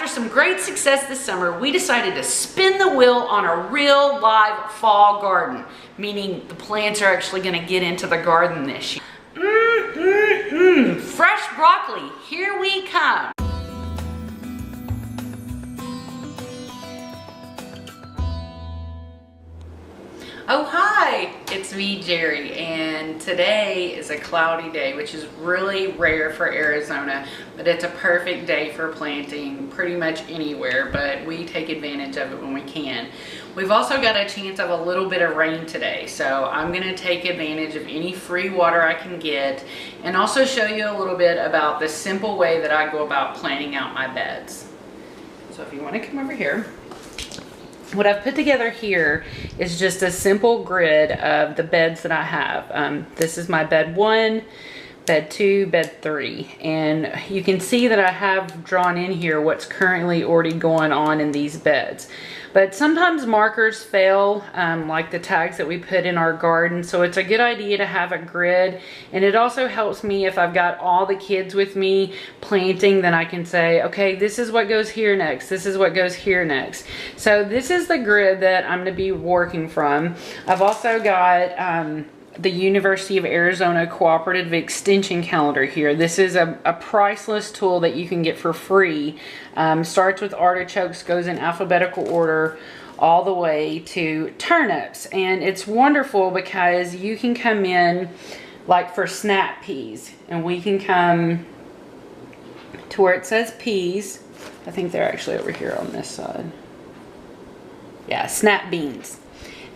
After some great success this summer, we decided to spin the wheel on a real live fall garden, meaning the plants are actually going to get into the garden this year. Fresh broccoli, here we come. Oh hi, it's me Jerry, and today is a cloudy day, which is really rare for Arizona, but it's a perfect day for planting pretty much anywhere, but we take advantage of it when we can. We've also got a chance of a little bit of rain today, so I'm going to take advantage of any free water I can get and also show you a little bit about the simple way that I go about planting out my beds. So if you want to come over here. What I've put together here is just a simple grid of the beds that I have. This is my bed 1, bed 2, bed 3. And you can see that I have drawn in here what's currently already going on in these beds. But sometimes markers fail, like the tags that we put in our garden. So it's a good idea to have a grid. And it also helps me if I've got all the kids with me planting, then I can say, okay, this is what goes here next. This is what goes here next. So this is the grid that I'm going to be working from. I've also got the University of Arizona Cooperative Extension Calendar here. This is a priceless tool that you can get for free. Starts with artichokes, goes in alphabetical order all the way to turnips. And it's wonderful because you can come in like for snap peas, and we can come to where it says peas. I think they're actually over here on this side. Yeah, snap beans.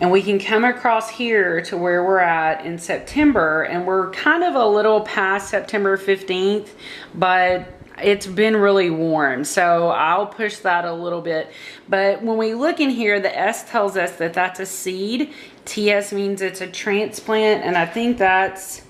And we can come across here to where we're at in September, and we're kind of a little past September 15th, but it's been really warm, so I'll push that a little bit. But when we look in here, the S tells us that that's a seed. TS means it's a transplant, and I think that's,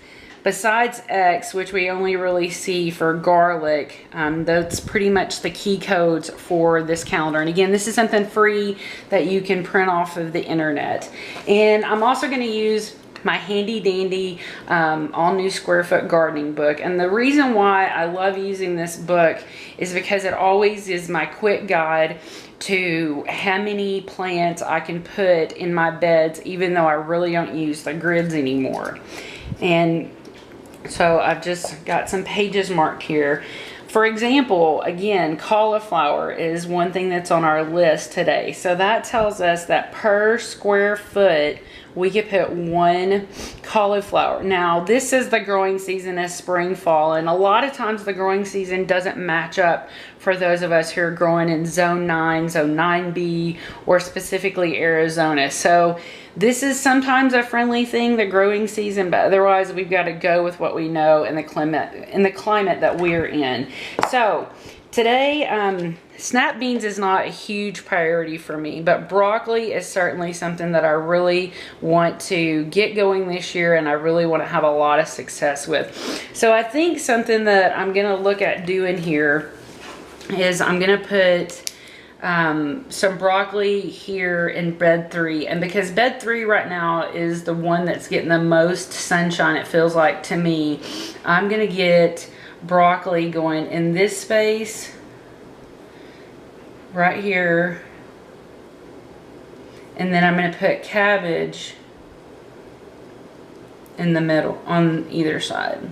besides X, which we only really see for garlic, that's pretty much the key codes for this calendar. And again, this is something free that you can print off of the internet. And I'm also going to use my handy dandy all new square foot gardening book. And the reason why I love using this book is because it always is my quick guide to how many plants I can put in my beds, even though I really don't use the grids anymore. And so I've just got some pages marked here. For example, again, cauliflower is one thing that's on our list today. So that tells us that per square foot, we could put 1 cauliflower. Now, this is the growing season as spring, fall, and a lot of times the growing season doesn't match up for those of us who are growing in Zone 9, Zone 9B, or specifically Arizona. So this is sometimes a friendly thing, the growing season, but otherwise we've got to go with what we know in the climate that we're in. So today, snap beans is not a huge priority for me, but broccoli is certainly something that I really want to get going this year, and I really want to have a lot of success with. So I think something that I'm going to look at doing here is I'm going to put some broccoli here in bed 3, and because bed 3 right now is the one that's getting the most sunshine, it feels like to me, I'm going to get broccoli going in this space right here, and then I'm going to put cabbage in the middle on either side.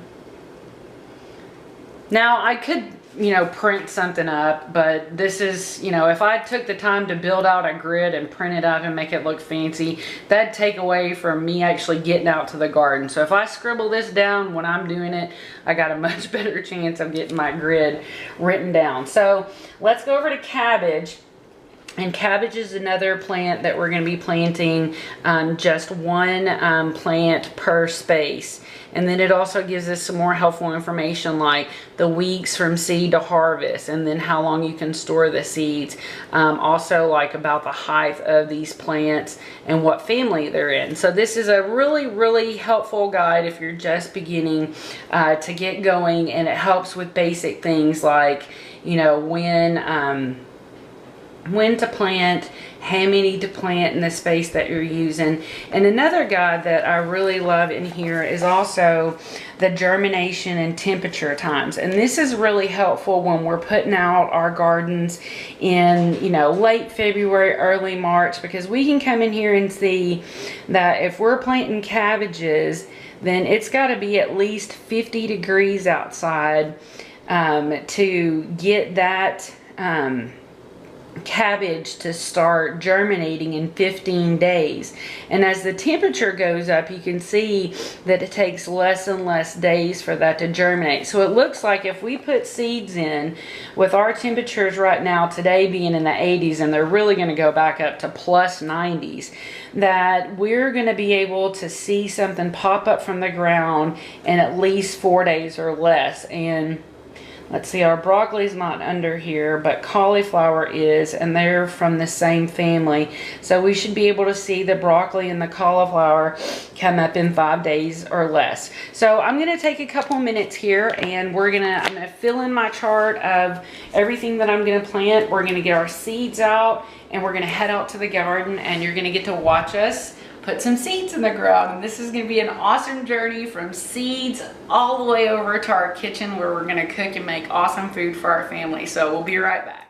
Now I could, you know, print something up, but this is, you know, if I took the time to build out a grid and print it up and make it look fancy, that'd take away from me actually getting out to the garden. So if I scribble this down when I'm doing it, I got a much better chance of getting my grid written down. So let's go over to cabbage. And cabbage is another plant that we're going to be planting just 1 plant per space. And then it also gives us some more helpful information like the weeks from seed to harvest, and then how long you can store the seeds. Also like about the height of these plants and what family they're in. So this is a really, really helpful guide if you're just beginning to get going, and it helps with basic things like, you know, when when to plant, how many to plant in the space that you're using. And another guide that I really love in here is also the germination and temperature times. And this is really helpful when we're putting out our gardens in, you know, late February, early March, because we can come in here and see that if we're planting cabbages, then it's got to be at least 50 degrees outside to get that cabbage to start germinating in 15 days. And as the temperature goes up, you can see that it takes less and less days for that to germinate. So it looks like if we put seeds in with our temperatures right now, today being in the 80s, and they're really going to go back up to plus 90s, that we're going to be able to see something pop up from the ground in at least 4 days or less. And let's see, our broccoli's not under here, but cauliflower is, and they're from the same family. So we should be able to see the broccoli and the cauliflower come up in 5 days or less. So I'm gonna take a couple minutes here, and I'm gonna fill in my chart of everything that I'm gonna plant. We're gonna get our seeds out, and we're gonna head out to the garden, and you're gonna get to watch us put some seeds in the ground. And this is going to be an awesome journey from seeds all the way over to our kitchen, where we're going to cook and make awesome food for our family. So we'll be right back.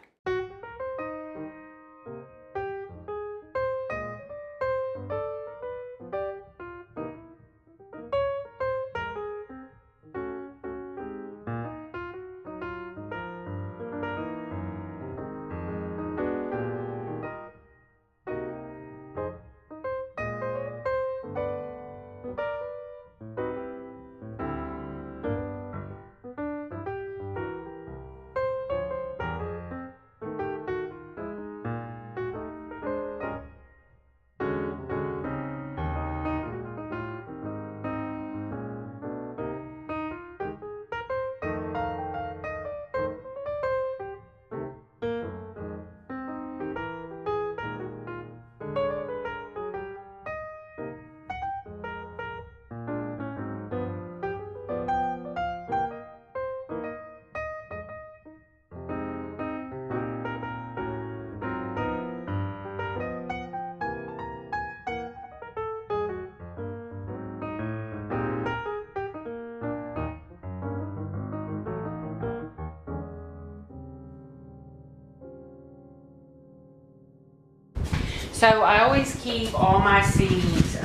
So I always keep all my seeds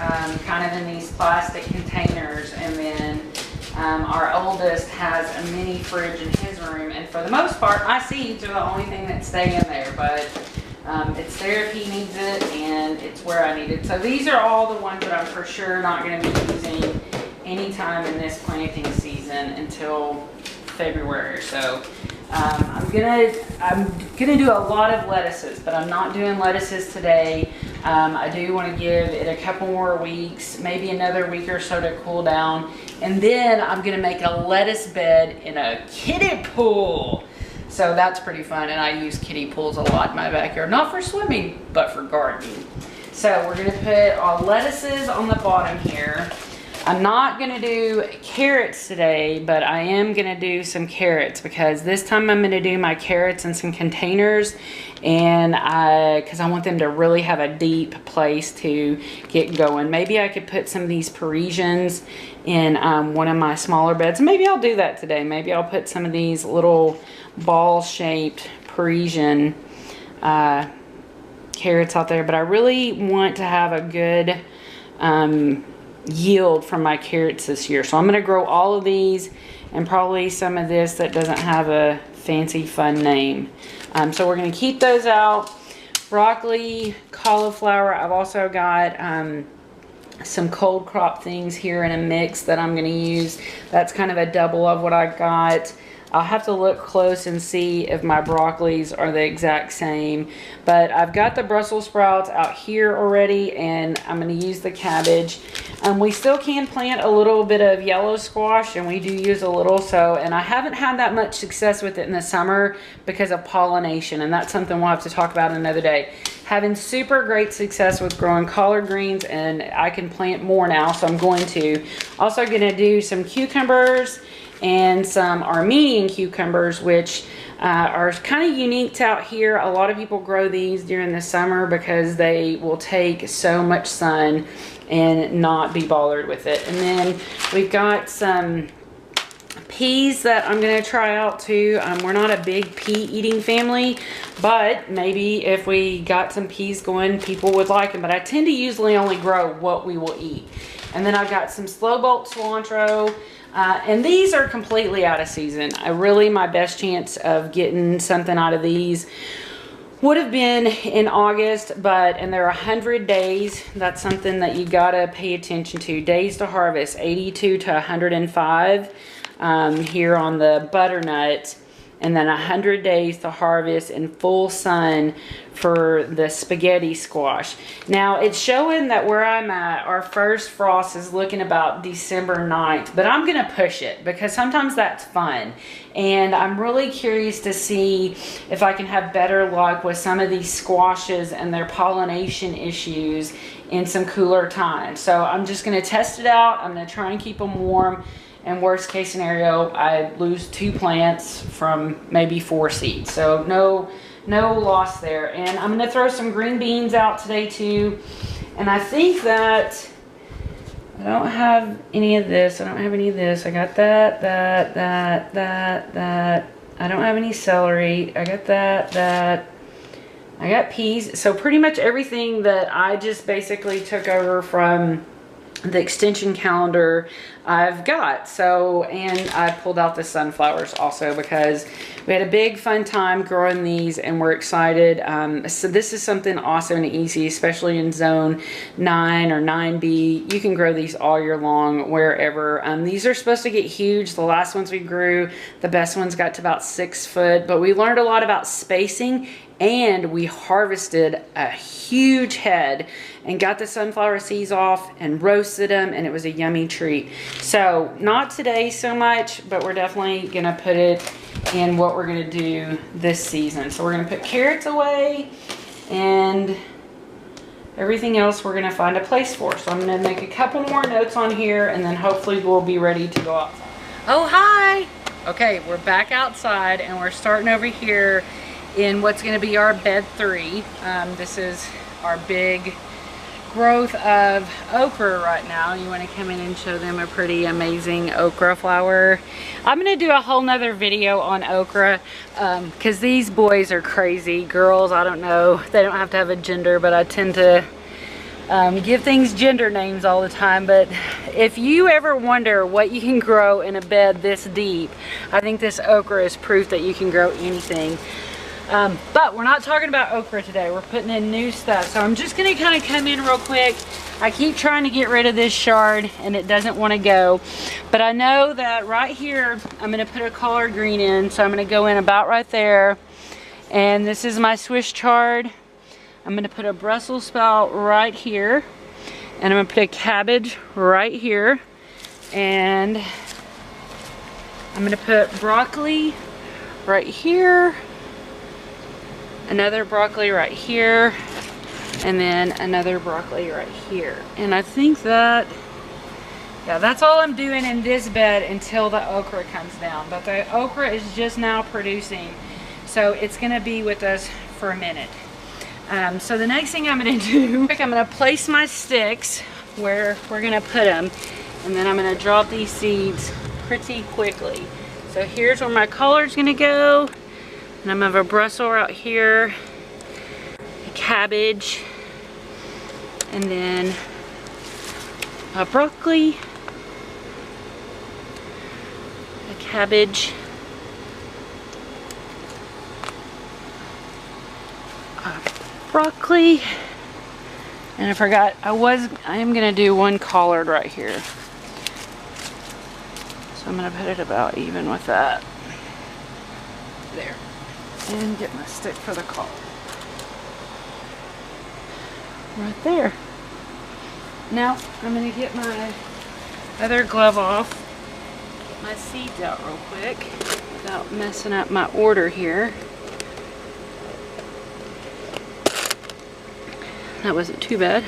kind of in these plastic containers, and then our oldest has a mini fridge in his room, and for the most part my seeds are the only thing that stay in there, but it's there if he needs it, and it's where I need it. So these are all the ones that I'm for sure not going to be using anytime in this planting season until February or so. I'm gonna do a lot of lettuces, but I'm not doing lettuces today. I do want to give it a couple more weeks, maybe another week or so to cool down, and then I'm gonna make a lettuce bed in a kiddie pool. So that's pretty fun, and I use kiddie pools a lot in my backyard, not for swimming, but for gardening. So we're gonna put our lettuces on the bottom here. I'm not gonna do carrots today, but I am gonna do some carrots, because this time I'm gonna do my carrots in some containers, and because I want them to really have a deep place to get going. Maybe I could put some of these Parisians in one of my smaller beds. Maybe I'll do that today. Maybe I'll put some of these little ball-shaped Parisian carrots out there, but I really want to have a good yield from my carrots this year. So I'm going to grow all of these, and probably some of this that doesn't have a fancy fun name. So we're going to keep those out. Broccoli, cauliflower. I've also got some cold crop things here in a mix that I'm going to use. That's kind of a double of what I got. I'll have to look close and see if my broccolis are the exact same. But I've got the Brussels sprouts out here already, and I'm going to use the cabbage. We still can plant a little bit of yellow squash, and we do use a little. And I haven't had that much success with it in the summer because of pollination, and that's something we'll have to talk about another day. Having super great success with growing collard greens, and I can plant more now, so I'm going to. Also going to do some cucumbers and some Armenian cucumbers, which are kind of unique to out here. A lot of people grow these during the summer because they will take so much sun and not be bothered with it. And then we've got some peas that I'm gonna try out too. We're not a big pea eating family, but maybe if we got some peas going, people would like them. But I tend to usually only grow what we will eat. And then I've got some slow bolt cilantro, and these are completely out of season. My best chance of getting something out of these would have been in August, and they're 100 days. That's something that you gotta pay attention to. Days to harvest, 82 to 105 here on the butternut, and then 100 days to harvest in full sun for the spaghetti squash. Now it's showing that where I'm at, our first frost is looking about December 9th, but I'm gonna push it because sometimes that's fun. And I'm really curious to see if I can have better luck with some of these squashes and their pollination issues in some cooler times. So I'm just gonna test it out. I'm gonna try and keep them warm. And worst case scenario, I lose 2 plants from maybe 4 seeds. So no loss there. And I'm gonna throw some green beans out today too. And I think that I don't have any of this. I don't have any of this. I got that. I don't have any celery. I got that. I got peas. So pretty much everything that I just basically took over from the extension calendar I've got. So, and I pulled out the sunflowers also because we had a big fun time growing these and we're excited. So this is something awesome and easy, especially in zone 9 or 9B. You can grow these all year long wherever. These are supposed to get huge. The last ones we grew, the best ones got to about 6 foot, but we learned a lot about spacing, and we harvested a huge head and got the sunflower seeds off and roasted them, and it was a yummy treat. So not today so much, but we're definitely gonna put it in what we're gonna do this season. So we're gonna put carrots away, and everything else we're gonna find a place for. So I'm gonna make a couple more notes on here, and then hopefully we'll be ready to go outside. Oh, hi. Okay, we're back outside and we're starting over here in what's going to be our bed 3. This is our big growth of okra right now. You want to come in and show them a pretty amazing okra flower. I'm going to do a whole nother video on okra because these boys are crazy. Girls, I don't know, they don't have to have a gender, but I tend to give things gender names all the time. But if you ever wonder what you can grow in a bed this deep, I think this okra is proof that you can grow anything. But we're not talking about okra today. We're putting in new stuff. So I'm just going to kind of come in real quick. I keep trying to get rid of this shard and it doesn't want to go. But I know that right here, I'm going to put a collard green in. So I'm going to go in about right there. And this is my Swiss chard. I'm going to put a Brussels sprout right here. And I'm going to put a cabbage right here. And I'm going to put broccoli right here. Another broccoli right here, and then another broccoli right here. And I think that, yeah, that's all I'm doing in this bed until the okra comes down. But the okra is just now producing, so it's gonna be with us for a minute. So the next thing I'm gonna do, I'm gonna place my sticks where we're gonna put them, and then I'm gonna drop these seeds pretty quickly. So here's where my collard's gonna go. And I'm gonna have a brussel out here, a cabbage, and then a broccoli, a cabbage, a broccoli, and I forgot, I am gonna do one collard right here. So I'm gonna put it about even with that. There. And get my stick for the collar. Right there. Now I'm going to get my other glove off, get my seeds out real quick without messing up my order here. That wasn't too bad.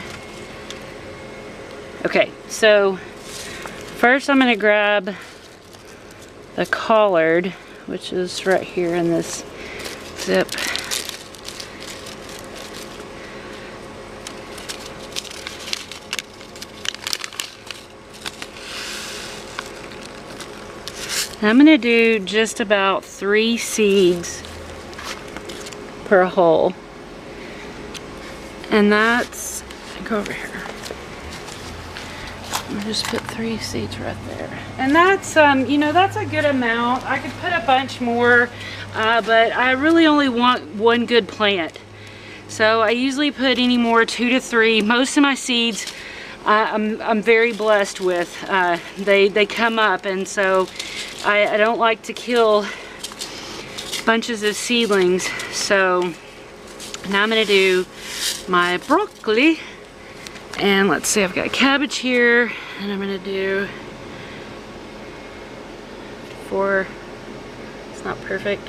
Okay, so first I'm going to grab the collard, which is right here in this zip. I'm gonna do just about 3 seeds per hole. And that's, go over here. I'll just put 3 seeds right there. And that's, you know, that's a good amount. I could put a bunch more, but I really only want 1 good plant. So I usually put any more 2 to 3. Most of my seeds, I'm very blessed with. They come up, and so I don't like to kill bunches of seedlings. So now I'm gonna do my broccoli, and let's see, I've got cabbage here, and I'm gonna do 4. It's not perfect,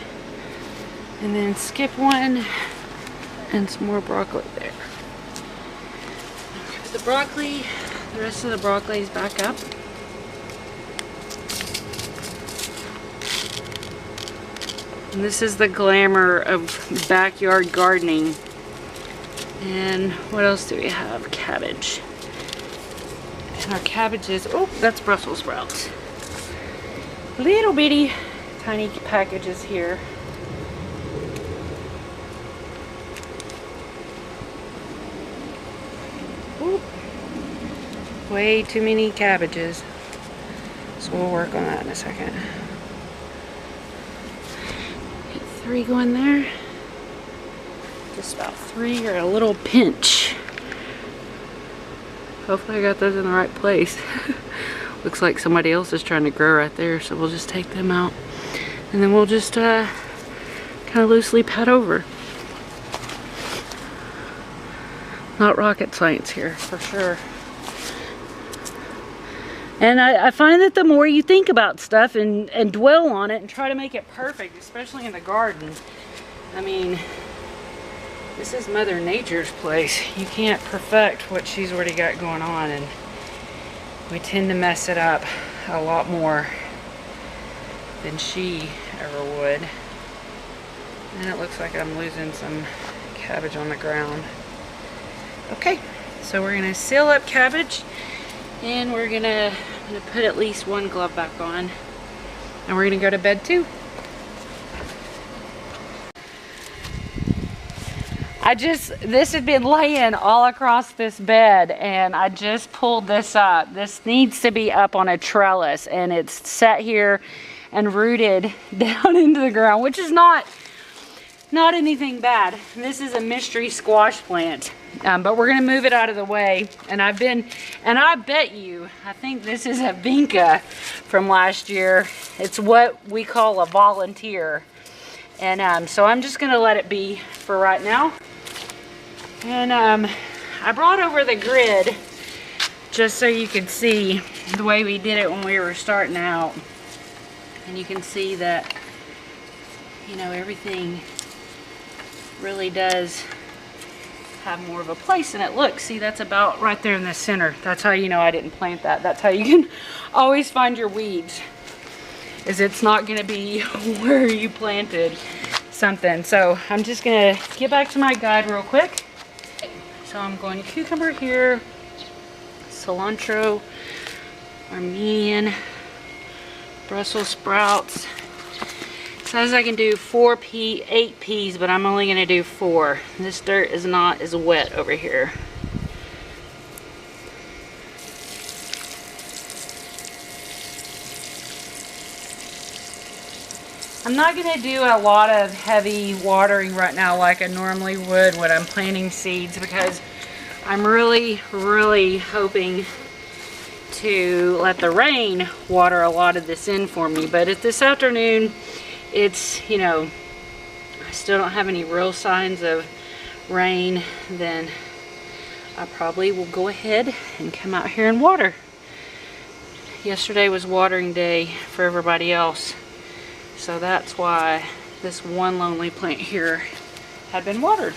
and then skip 1 and some more broccoli there. Okay, put the broccoli, the rest of the broccoli is back up. And this is the glamour of backyard gardening. And what else do we have? Cabbage. And our cabbages, oh, that's Brussels sprouts. Little bitty tiny packages here. Oop. Way too many cabbages. So we'll work on that in a second. 3 going there. Just about 3 or a little pinch. Hopefully I got those in the right place. Looks like somebody else is trying to grow right there, so we'll just take them out. And then we'll just kind of loosely pat over. Not rocket science here, for sure. And I find that the more you think about stuff and dwell on it and try to make it perfect, especially in the garden, I mean, this is Mother Nature's place. You can't perfect what she's already got going on, and we tend to mess it up a lot more than she ever would. And it looks like I'm losing some cabbage on the ground. Okay, so we're gonna seal up cabbage. And we're gonna put at least 1 glove back on, and we're gonna go to bed too. This had been laying all across this bed, and I just pulled this up. This needs to be up on a trellis, and it's sat here and rooted down into the ground, which is not anything bad. This is a mystery squash plant. But we're gonna move it out of the way, and I bet you, I think this is a vinca from last year. It's what we call a volunteer, and so I'm just gonna let it be for right now. And I brought over the grid just so you could see the way we did it when we were starting out, and you can see that, you know, everything really does have more of a place in it. Look, see, that's about right there in the center. That's how you know I didn't plant that. That's how you can always find your weeds, is it's not going to be where you planted something. So I'm just going to get back to my guide real quick. So I'm going cucumber here, cilantro, armenian, Brussels sprouts. It says I can do 8 peas, but I'm only going to do 4. This dirt is not as wet over here. I'm not going to do a lot of heavy watering right now like I normally would when I'm planting seeds, because I'm really hoping to let the rain water a lot of this in for me. But at this afternoon, it's, you know, I still don't have any real signs of rain, then I probably will go ahead and come out here and water. Yesterday was watering day for everybody else, so that's why this one lonely plant here had been watered.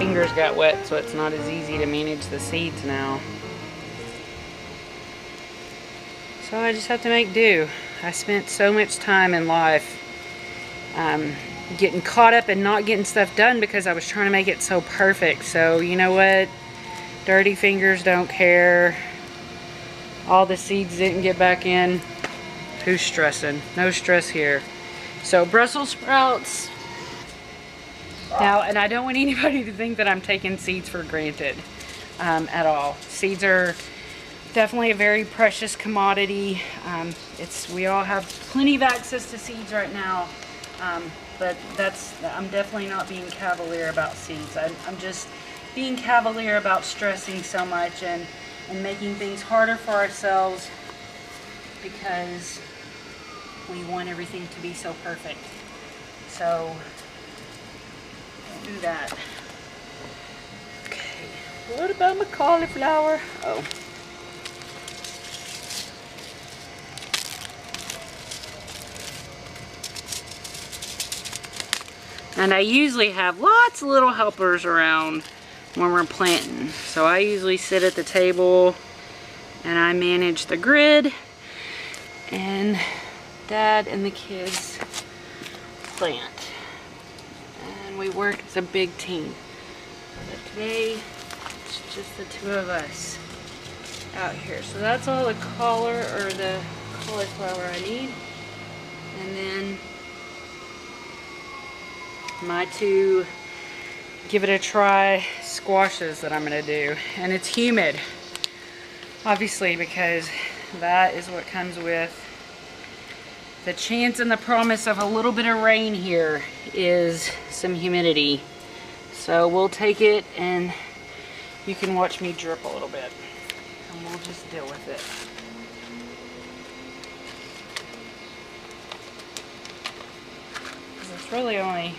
Fingers got wet, so it's not as easy to manage the seeds now. So I just have to make do. I spent so much time in life getting caught up and not getting stuff done because I was trying to make it so perfect. So you know what? Dirty fingers don't care. All the seeds didn't get back in. Who's stressing? No stress here. So Brussels sprouts. Now, and I don't want anybody to think that I'm taking seeds for granted at all. Seeds are definitely a very precious commodity. We all have plenty of access to seeds right now, but I'm definitely not being cavalier about seeds. I'm just being cavalier about stressing so much and making things harder for ourselves because we want everything to be so perfect. So do that. Okay, what about my cauliflower? Oh. And I usually have lots of little helpers around when we're planting. So I usually sit at the table and I manage the grid, and Dad and the kids plant. We work as a big team. But today, it's just the two of us out here. So that's all the the cauliflower I need. And then my two give it a try squashes that I'm gonna do. And it's humid, obviously, because that is what comes with the chance and the promise of a little bit of rain here is some humidity. So we'll take it, and you can watch me drip a little bit, and we'll just deal with it. It's really only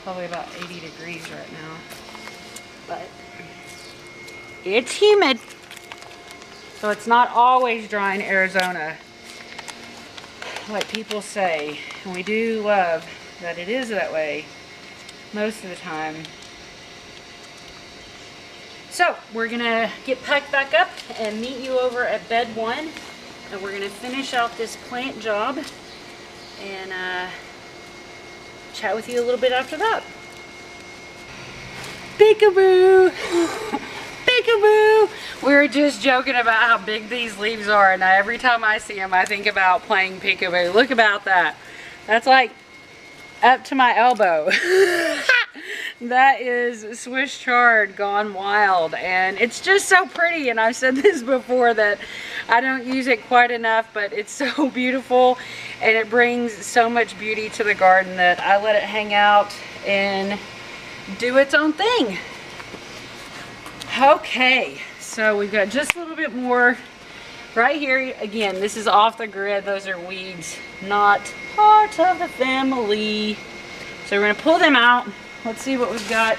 probably about 80 degrees right now, but it's humid. So it's not always dry in Arizona, like people say, and we do love that it is that way most of the time. So we're gonna get packed back up and meet you over at bed 1, and we're gonna finish out this plant job and chat with you a little bit after that. Peekaboo! Peekaboo! We were just joking about how big these leaves are, and every time I see them I think about playing peekaboo. Look about that. That's like up to my elbow. That is Swiss chard gone wild, and it's just so pretty. And I've said this before that I don't use it quite enough, but it's so beautiful and it brings so much beauty to the garden that I let it hang out and do its own thing. Okay, so we've got just a little bit more right here. Again, this is off the grid. Those are weeds, not part of the family. So we're gonna pull them out. Let's see what we've got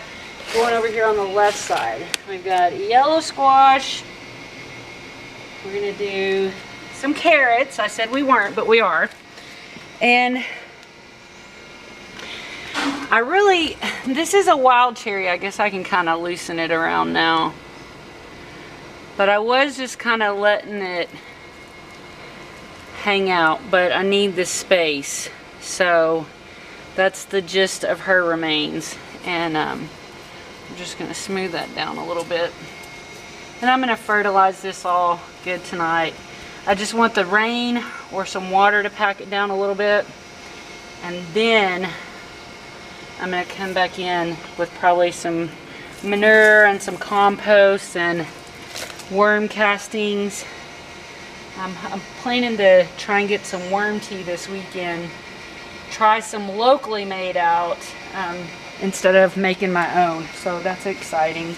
going over here on the left side. We've got yellow squash. We're gonna do some carrots. I said we weren't, but we are. And this is a wild cherry. I guess I can kind of loosen it around now. But I was just kind of letting it hang out, but I need this space. So that's the gist of her remains. And I'm just going to smooth that down a little bit. And I'm going to fertilize this all good tonight. I just want the rain or some water to pack it down a little bit. And then I'm going to come back in with probably some manure and some compost and worm castings. I'm planning to try and get some worm tea this weekend. Try some locally made out instead of making my own. So that's exciting.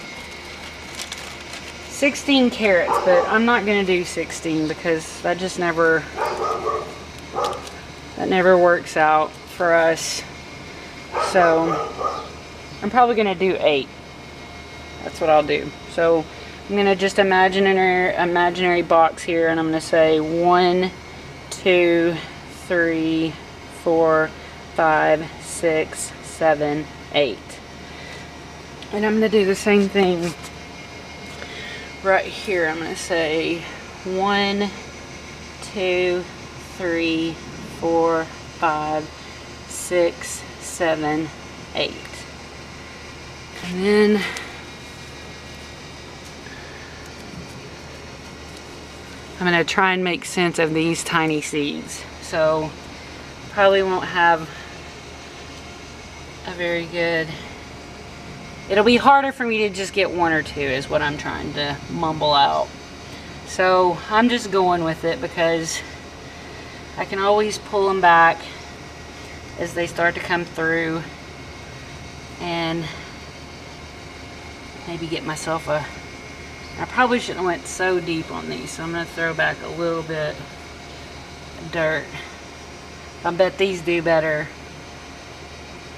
16 carrots, but I'm not going to do 16 because that just never works out for us. So I'm probably going to do 8. That's what I'll do. So I'm going to just imaginary box here, and I'm going to say 1, 2, 3, 4, 5, 6, 7, 8. And I'm going to do the same thing right here. I'm going to say 1, 2, 3, 4, 5, 6, 7, 8. And then I'm going to try and make sense of these tiny seeds. So probably won't have a very good, it'll be harder for me to just get 1 or 2 is what I'm trying to mumble out. So I'm just going with it because I can always pull them back as they start to come through and maybe get myself a, I probably shouldn't have went so deep on these, so I'm going to throw back a little bit of dirt. I bet these do better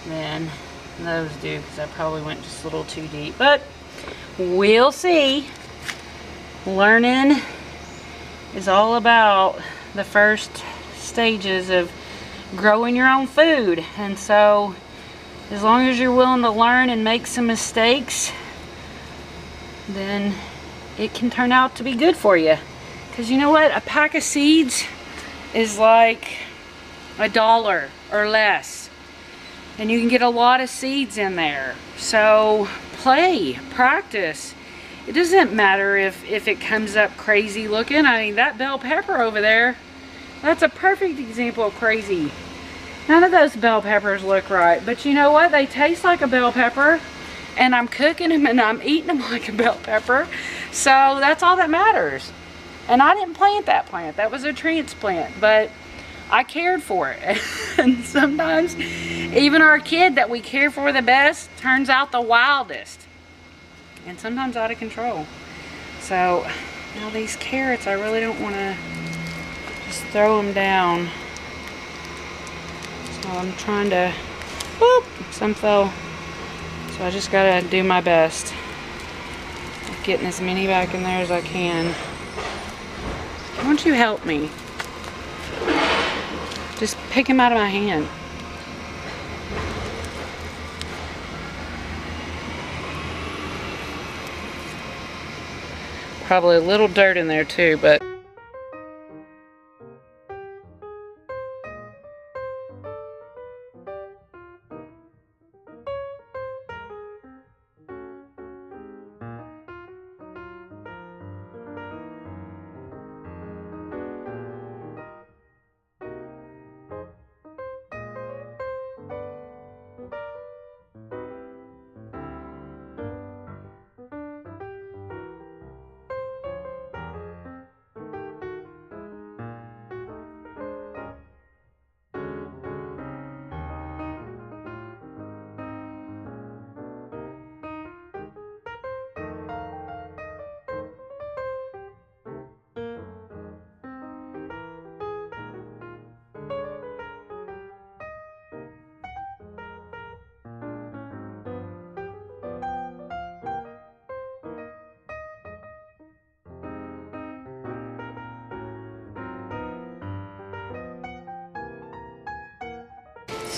than those do because I probably went just a little too deep, but we'll see. Learning is all about the first stages of growing your own food, and so as long as you're willing to learn and make some mistakes, then it can turn out to be good for you. Because you know what, a pack of seeds is like $1 or less, and you can get a lot of seeds in there. So play, practice. It doesn't matter if it comes up crazy looking. I mean, that bell pepper over there, that's a perfect example of crazy. None of those bell peppers look right, but you know what, they taste like a bell pepper, and I'm cooking them and I'm eating them like a bell pepper. So that's all that matters. And I didn't plant that plant, that was a transplant, but I cared for it. And sometimes even our kid that we care for the best turns out the wildest, and sometimes out of control. So now these carrots, I really don't want to just throw them down. So I'm trying to, whoop, some fell. So I just gotta do my best of getting as many back in there as I can. Why don't you help me? Just pick them out of my hand. Probably a little dirt in there too, but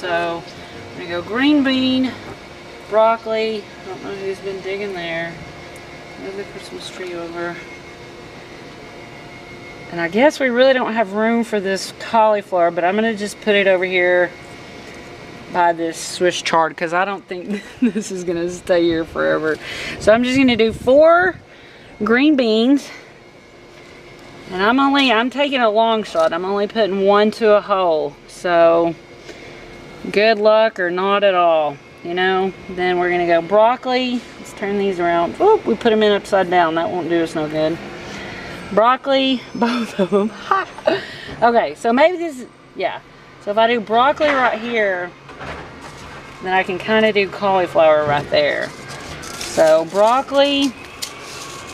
so I'm gonna go green bean, broccoli. I don't know who's been digging there. Maybe the Christmas tree over. And I guess we really don't have room for this cauliflower, but I'm gonna just put it over here by this Swiss chard because I don't think this is gonna stay here forever. So I'm just gonna do 4 green beans, and I'm taking a long shot. I'm only putting 1 to a hole. So good luck or not at all, you know. Then we're gonna go broccoli. Let's turn these around. Oop, we put them in upside down. That won't do us no good. Broccoli, both of them. Okay, so maybe this, yeah. So if I do broccoli right here, then I can kind of do cauliflower right there. So broccoli,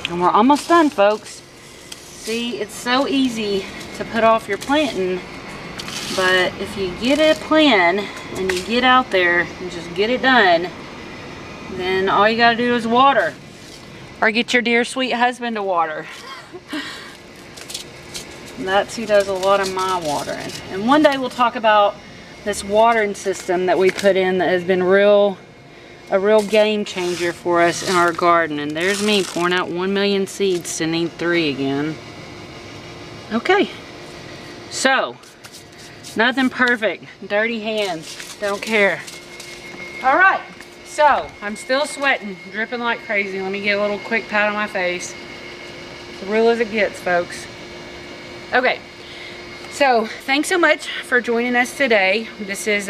and we're almost done, folks. See, it's so easy to put off your planting. But if you get a plan and you get out there and just get it done, then all you gotta do is water. Or get your dear sweet husband to water. That's who does a lot of my watering. And one day we'll talk about this watering system that we put in that has been real a real game changer for us in our garden. And there's me pouring out 1 million seeds, sending 3 again. Okay, so nothing perfect. Dirty hands, don't care. All right, so I'm still sweating, dripping like crazy. Let me get a little quick pat on my face. As real as it gets, folks. Okay, so thanks so much for joining us today. This is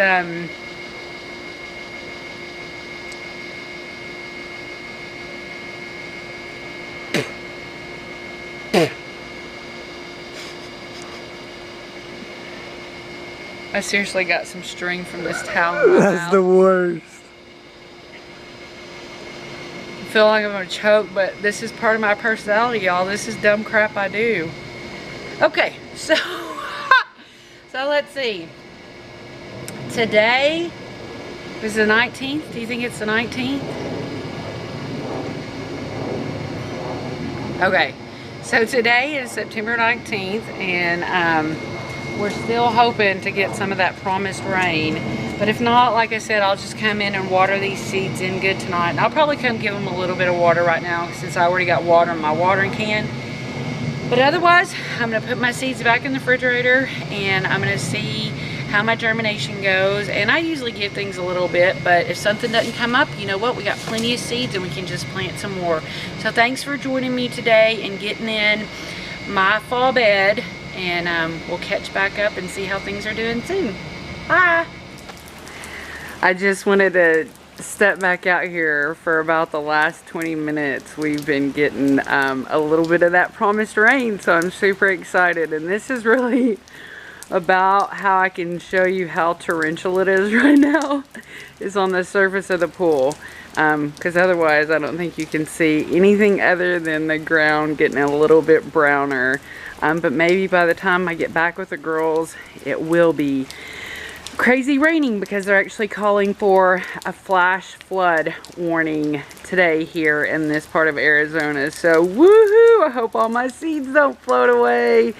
I seriously got some string from this towel in my mouth. That's the worst. I feel like I'm gonna choke, but this is part of my personality, y'all. This is dumb crap I do. Okay, so so let's see. Today is the 19th. Do you think it's the 19th? Okay, so today is September 19th, and we're still hoping to get some of that promised rain. But if not, like I said, I'll just come in and water these seeds in good tonight. And I'll probably come give them a little bit of water right now since I already got water in my watering can. But otherwise, I'm going to put my seeds back in the refrigerator and I'm going to see how my germination goes. And I usually give things a little bit, but if something doesn't come up, you know what? We got plenty of seeds and we can just plant some more. So thanks for joining me today and getting in my fall bed. And we'll catch back up and see how things are doing soon. Bye! I just wanted to step back out here for about the last 20 minutes. We've been getting a little bit of that promised rain, so I'm super excited. And this is really about how I can show you how torrential it is right now. Is on the surface of the pool. Because otherwise I don't think you can see anything other than the ground getting a little bit browner. But maybe by the time I get back with the girls, it will be crazy raining because they're actually calling for a flash flood warning today here in this part of Arizona. So woohoo! I hope all my seeds don't float away.